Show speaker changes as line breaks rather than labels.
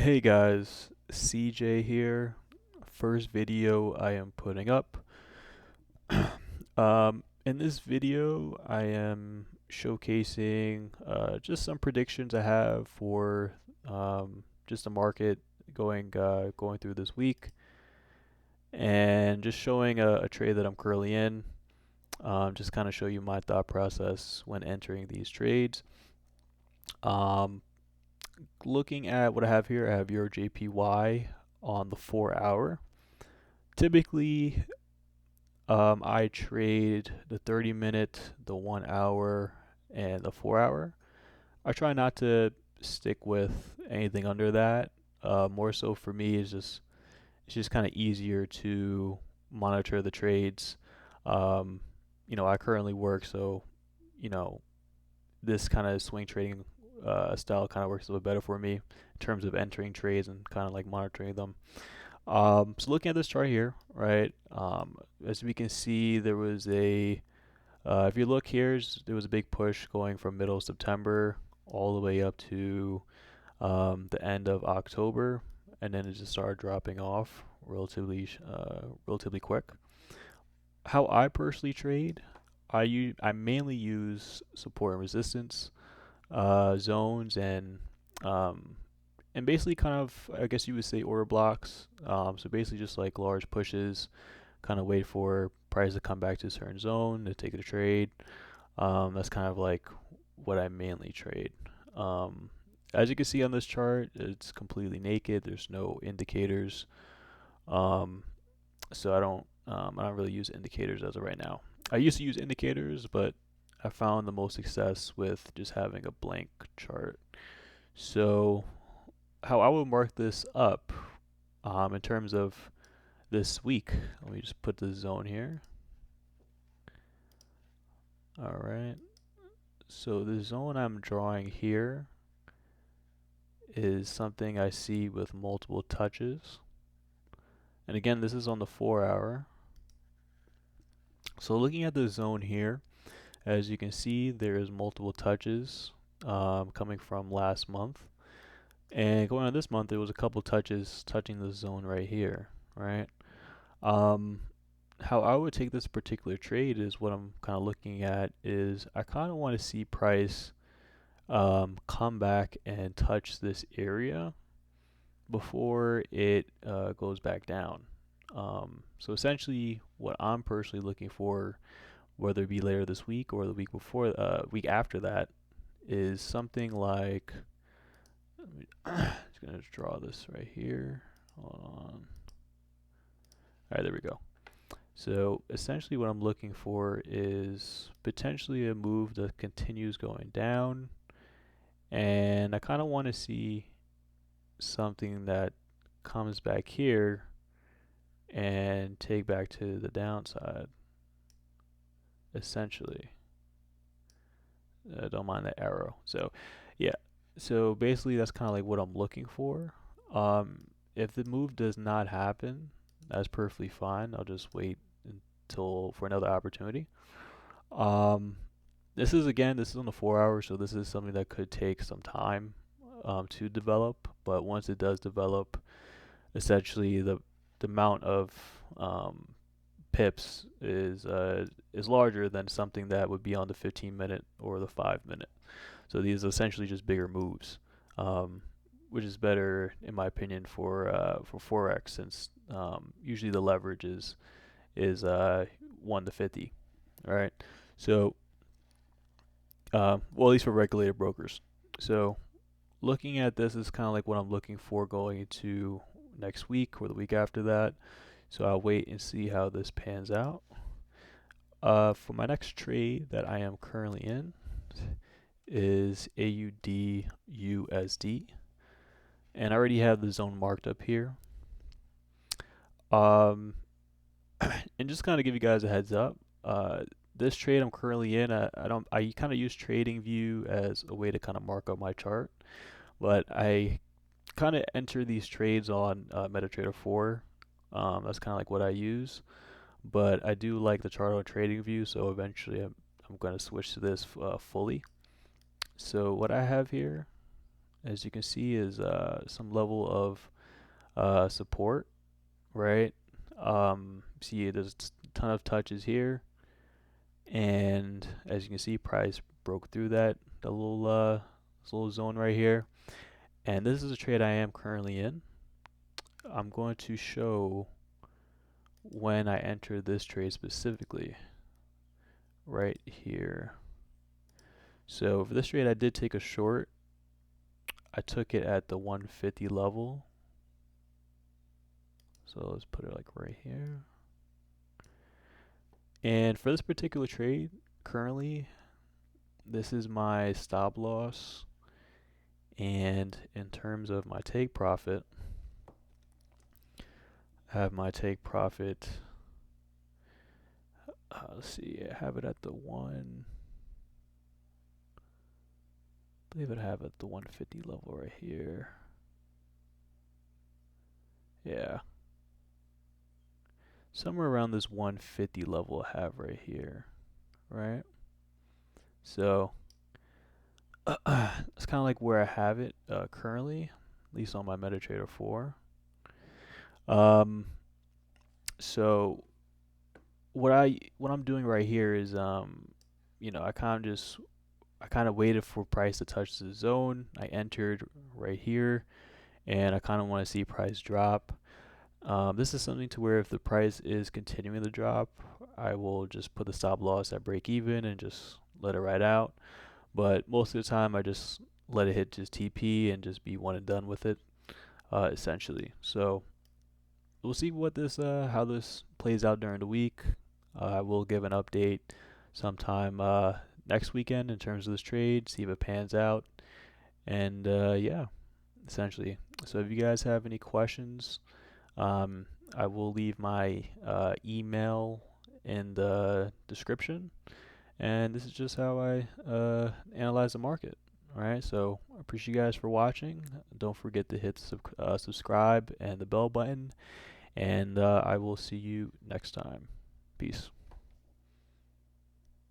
Hey guys, CJ here. First video I am putting up. In this video, I am showcasing just some predictions I have for just the market going through this week, and just showing a trade that I'm currently in. Just kind of show you my thought process when entering these trades. Um, Looking at what I have here, I have Euro JPY on the 4 hour. Typically, I trade the 30-minute, the 1 hour, and the 4 hour. I try not to stick with anything under that. More so for me is just it's just kind of easier to monitor the trades. Um, I currently work, so you know this kind of swing trading style kind of works a little better for me in terms of entering trades and kind of like monitoring them. So looking at this chart here, right? As we can see, there was if you look here, there was a big push going from middle of September all the way up to the end of October, and then it just started dropping off relatively quick. How I personally trade, I mainly use support and resistance zones um, and basically kind of I guess you would say order blocks. So basically just like large pushes, kind of wait for price to come back to a certain zone to take a trade. That's kind of like what I mainly trade. Um, as you can see on this chart, it's completely naked. There's no indicators. Um, so I don't really use indicators as of right now. I used to use indicators, but I found the most success with just having a blank chart. So how I would mark this up in terms of this week. Let me just put the zone here. All right. So the zone I'm drawing here is something I see with multiple touches. And again, this is on the 4 hour. So looking at the zone here, as you can see, there is multiple touches coming from last month. And going on this month, there was a couple touches touching the zone right here, right? Um, how I would take this particular trade is what I'm kind of looking at is I kind of want to see price come back and touch this area before it goes back down. So essentially, what I'm personally looking for, whether it be later this week or the week before, week after that, is something like. Just gonna draw this right here. Hold on. All right, there we go. So essentially, what I'm looking for is potentially a move that continues going down, and I kind of want to see something that comes back here and take back to the downside, essentially. Don't mind the arrow. So, yeah. So basically, that's kind of like what I'm looking for. If the move does not happen, that's perfectly fine. I'll just wait until for another opportunity. Um, this is on the 4 hours, so this is something that could take some time to develop. But once it does develop, essentially the amount of pips is larger than something that would be on the 15-minute or the 5 minute. So these are essentially just bigger moves, um, which is better in my opinion for forex since usually the leverage is 1 to 50. All right, so well at least for regulated brokers. So looking at this is kind of like what I'm looking for going into next week or the week after that. So I'll wait and see how this pans out. For my next trade that I am currently in is AUD USD, and I already have the zone marked up here. Um, and just kind of give you guys a heads up. This trade I'm currently in, I kind of use TradingView as a way to kind of mark up my chart, but I kind of enter these trades on MetaTrader 4. That's kind of like what I use, but I do like the chart on TradingView, so eventually I'm going to switch to this fully. So what I have here, as you can see, is some level of support, right? See, there's a ton of touches here, and as you can see, price broke through that this little zone right here, and this is a trade I am currently in. I'm going to show when I entered this trade specifically right here. So for this trade, I did take a short. I took it at the 150 level. So let's put it like right here. And for this particular trade, currently, this is my stop loss. And in terms of my take profit, I have my take profit. Let's see, I have it at the I believe I have it at the 150 level right here. Yeah. Somewhere around this 150 level I have right here, right? So it's kind of like where I have it currently, at least on my MetaTrader 4. Um, so what I'm doing right here is I kind of waited for price to touch the zone. I entered right here, and I kind of want to see price drop. This is something to where if the price is continuing to drop, I will just put the stop loss at break even and just let it ride out. But most of the time, I just let it hit just TP and just be one and done with it, essentially. So we'll see what this how this plays out during the week. I will give an update sometime next weekend in terms of this trade, see if it pans out, and yeah, essentially. So if you guys have any questions, I will leave my email in the description. And this is just how I analyze the market. All right, so I appreciate you guys for watching. Don't forget to hit subscribe and the bell button. And I will see you next time. Peace.